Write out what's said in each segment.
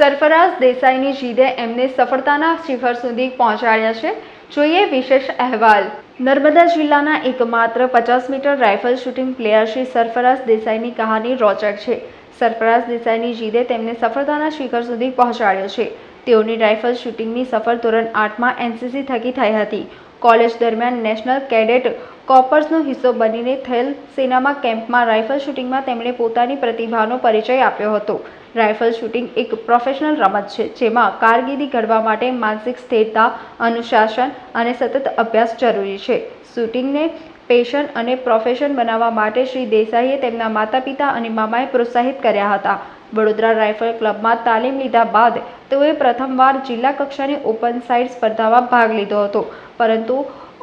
સરફરાઝ દેસાઈની જીદે એમને સફળતાના શિખર સુધી પહોંચાડ્યા છે। જોઈએ વિશેષ અહેવાલ। નર્મદા જિલ્લાના એકમાત્ર 50 metre rifle shooting player Shri Sarfaraz દેસાઈની કહાની રોચક છે। સરફરાઝ દેસાઈની જીદે તેમને સફળતાના શિખર સુધી પહોંચાડ્યો છે। તેઓની રાઇફલ શૂટિંગની સફર ધોરણ 8માં એનસીસી થકી થઈ હતી। કોલેજ દરમિયાન નેશનલ કેડેટ કોર્પ્સનો હિસ્સો બનીને થયેલ સેનામાં કેમ્પમાં રાઇફલ શૂટિંગમાં તેમણે પોતાની પ્રતિભાનો પરિચય આપ્યો હતો। રાઇફલ શૂટિંગ એક પ્રોફેશનલ રમત છે જેમાં કારકિર્દી ઘડવા માટે માનસિક સ્થિરતા, અનુશાસન અને સતત અભ્યાસ જરૂરી છે। શૂટિંગને પેશન અને પ્રોફેશન બનાવવા માટે શ્રી દેસાઈએ તેમના માતા-પિતા અને મામાએ પ્રોત્સાહિત કર્યા હતા। વડોદરા રાઇફલ ક્લબમાં તાલીમ લીધા બાદ તેઓએ પ્રથમવાર જિલ્લા કક્ષાની ઓપન સાઇડ સ્પર્ધામાં ભાગ લીધો હતો, પરંતુ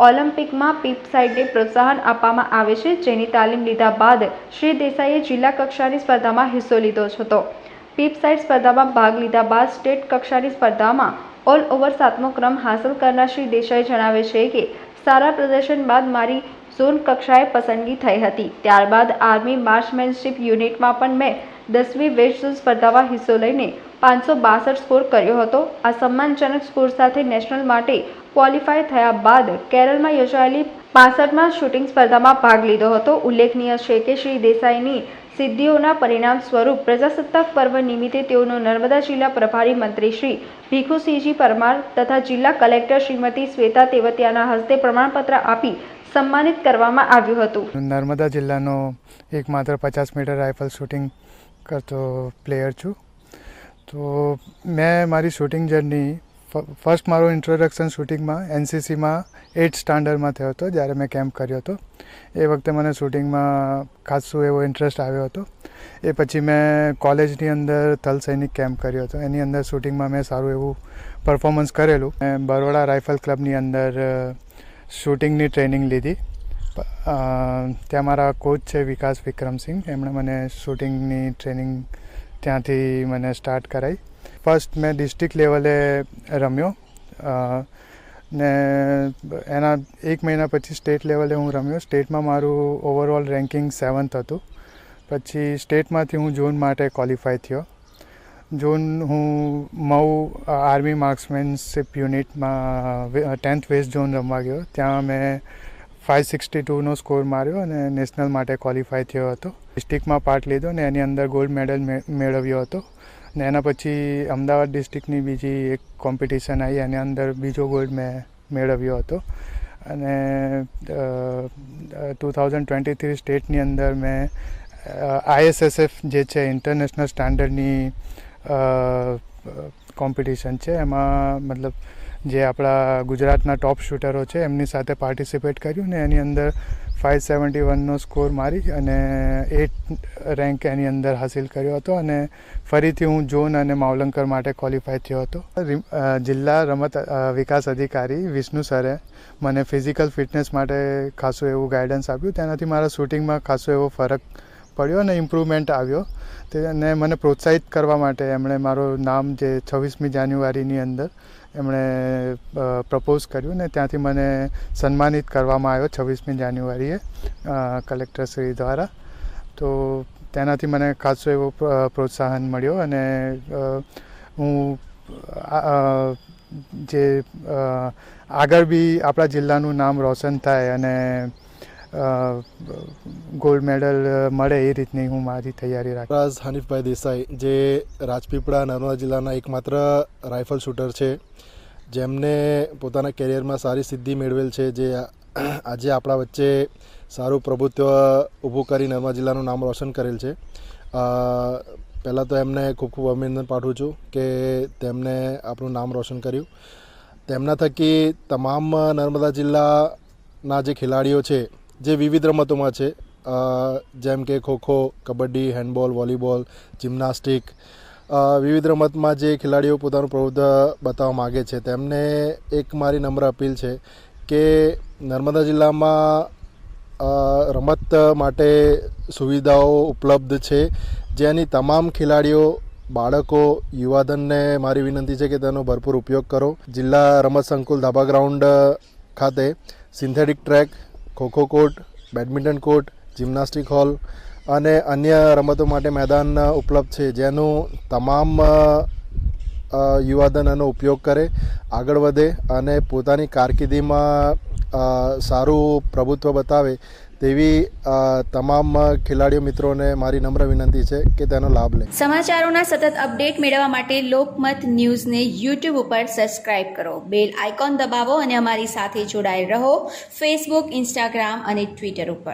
ઓલિમ્પિકમાં પીપ સાઇડને પ્રોત્સાહન આપવામાં આવે છે, જેની તાલીમ લીધા બાદ શ્રી દેસાઈએ જિલ્લા કક્ષાની સ્પર્ધામાં હિસ્સો લીધો હતો। પીપ સાઇડ સ્પર્ધામાં ભાગ લીધા બાદ સ્ટેટ કક્ષાની સ્પર્ધામાં ઓલ ઓવર 7મો ક્રમ હાંસલ કરનાર શ્રી દેસાઈ જણાવે છે કે સારા પ્રદર્શન બાદ મારી ઝોન કક્ષાએ પસંદગી થઈ હતી। ત્યારબાદ આર્મી માર્ક્સમેનશિપ યુનિટમાં પણ મેં 10મી વેસ્ટ ઝોન સ્પર્ધામાં હિસ્સો લઈને 562 સ્કોર કર્યો હતો। આ સન્માનજનક સ્કોર સાથે નેશનલ માટે ક્વોલિફાય થયા બાદ કેરળમાં યોજાયેલી 65માં શૂટિંગ સ્પર્ધામાં ભાગ લીધો હતો। ઉલ્લેખનીય છે કે શ્રી દેસાઈની સિદ્ધિઓના પરિણામ સ્વરૂપ પ્રજાસત્તાક પર્વ નિમિત્તે તેઓનો નર્મદા જિલ્લા પ્રભારી મંત્રી શ્રી ભીખુસિંહજી પરમાર તથા જિલ્લા કલેક્ટર શ્રીમતી શ્વેતા તેવતિયાના હસ્તે પ્રમાણપત્ર આપી સન્માનિત કરવામાં આવ્યું હતું। નર્મદા જિલ્લાનો એકમાત્ર 50 મીટર રાઇફલ શૂટિંગ કરતો પ્લેયર છું। તો મેં મારી શૂટિંગ જર્ની ફર્સ્ટ મારો ઇન્ટ્રોડક્શન શૂટિંગમાં એનસીસીમાં 8th સ્ટાન્ડર્ડમાં થયો હતો, જ્યારે મેં કેમ્પ કર્યો હતો। એ વખતે મને શૂટિંગમાં ખાસો એવો ઇન્ટરેસ્ટ આવ્યો હતો। એ પછી મેં કોલેજની અંદર થલ સૈનિક કેમ્પ કર્યો હતો, એની અંદર શૂટિંગમાં મેં સારું એવું પરફોર્મન્સ કરેલું। મેં બરોડા રાઇફલ ક્લબની અંદર શૂટિંગની ટ્રેનિંગ લીધી। ત્યાં મારા કોચ છે વિકાસ વિક્રમસિંહ, એમણે મને શૂટિંગની ટ્રેનિંગ ત્યાંથી મને સ્ટાર્ટ કરાવી। ફર્સ્ટ મેં ડિસ્ટ્રિક્ટ લેવલે રમ્યો ને એના 1 મહિના પછી સ્ટેટ લેવલે હું રમ્યો। સ્ટેટમાં મારું ઓવરઓલ રેન્કિંગ 7th હતું। પછી સ્ટેટમાંથી હું ઝોન માટે ક્વોલિફાય થયો। ઝોન હું મઉ આર્મી માર્ક્સમેનશિપ યુનિટમાં 10th વેસ્ટ ઝોન રમવા ગયો। ત્યાં મેં 562નો સ્કોર માર્યો અને નેશનલ માટે ક્વોલિફાય થયો હતો। ડિસ્ટ્રિક્ટમાં પાર્ટ લીધો ને એની અંદર ગોલ્ડ મેડલ મેળવ્યો હતો। ને એના પછી અમદાવાદ ડિસ્ટ્રિક્ટની બીજી એક કોમ્પિટિશન આવી, એની અંદર બીજો ગોલ્ડ મેં મેળવ્યો હતો। અને 2023 સ્ટેટની અંદર મેં ISSF જે છે ઇન્ટરનેશનલ સ્ટાન્ડર્ડની કોમ્પિટિશન છે, એમાં મતલબ જે આપણા ગુજરાતના ટોપ શૂટરો છે એમની સાથે પાર્ટિસિપેટ કર્યું ને એની અંદર 571નો સ્કોર મારી અને 8th રેન્ક એની અંદર હાસિલ કર્યો હતો। અને ફરીથી હું ઝોન અને માવલંકર માટે ક્વોલિફાય થયો હતો। જિલ્લા રમત વિકાસ અધિકારી વિષ્ણુ સરે મને ફિઝિકલ ફિટનેસ માટે ખાસું એવું ગાઈડન્સ આપ્યું। તેનાથી મારા શૂટિંગમાં ખાસો એવો ફરક પડ્યો અને ઇમ્પ્રુવમેન્ટ આવ્યો। અને મને પ્રોત્સાહિત કરવા માટે એમણે મારું નામ જે 26મી જાન્યુઆરીની અંદર એમણે પ્રપોઝ કર્યું ને ત્યાંથી મને સન્માનિત કરવામાં આવ્યો 26મી જાન્યુઆરીએ કલેક્ટરશ્રી દ્વારા। તો તેનાથી મને ખાસો એવો પ્રોત્સાહન મળ્યો અને હું જે આગળ બી આપણા જિલ્લાનું નામ રોશન થાય અને ગોલ્ડ મેડલ મળે એ રીતની હું મારી તૈયારી રાખી। સરફરાઝ હનીફભાઈ દેસાઈ જે રાજપીપળા નર્મદા જિલ્લાના એકમાત્ર રાઇફલ શૂટર છે, જેમને પોતાના કેરિયરમાં સારી સિદ્ધિ મેળવેલ છે, જે આજે આપણા વચ્ચે સારું પ્રભુત્વ ઊભું કરી નર્મદા જિલ્લાનું નામ રોશન કરેલ છે। પહેલાં તો એમને ખૂબ ખૂબ અભિનંદન પાઠવું છું કે તેમને આપણું નામ રોશન કર્યું। તેમના થકી તમામ નર્મદા જિલ્લાના જે ખેલાડીઓ છે જે વિવિધ રમતોમાં છે, જેમ કે kho kho, kabaddi, handball, volleyball, gymnastic, વિવિધ રમતમાં જે ખેલાડીઓ પોતાનું પ્રભુત્વ બતાવવા માગે છે, તેમને એક મારી નમ્ર અપીલ છે કે નર્મદા જિલ્લામાં રમત માટે સુવિધાઓ ઉપલબ્ધ છે, જેની તમામ ખેલાડીઓ, બાળકો, યુવાધનને મારી વિનંતી છે કે તેનો ભરપૂર ઉપયોગ કરો। જિલ્લા રમત સંકુલ ધાબા ગ્રાઉન્ડ ખાતે synthetic track, kho kho court, badminton court, gymnastic hall અને અન્ય રમતો માટે મેદાન ઉપલબ્ધ છે, જેનું તમામ યુવાધન આનો ઉપયોગ કરે, આગળ વધે અને પોતાની કારકિર્દીમાં સારું પ્રભુત્વ બતાવે તેવી તમામ ખેલાડીઓ મિત્રોને મારી નમ્ર વિનંતી છે કે તેનો લાભ લે. સમાચારોના સતત અપડેટ મેળવવા માટે લોકમત ન્યૂઝને યુટ્યુબ ઉપર સબસ્ક્રાઇબ કરો, બેલ આઇકોન દબાવો અને અમારી સાથે જોડાયેલ રહો ફેસબુક, ઇન્સ્ટાગ્રામ અને ટ્વિટર ઉપર.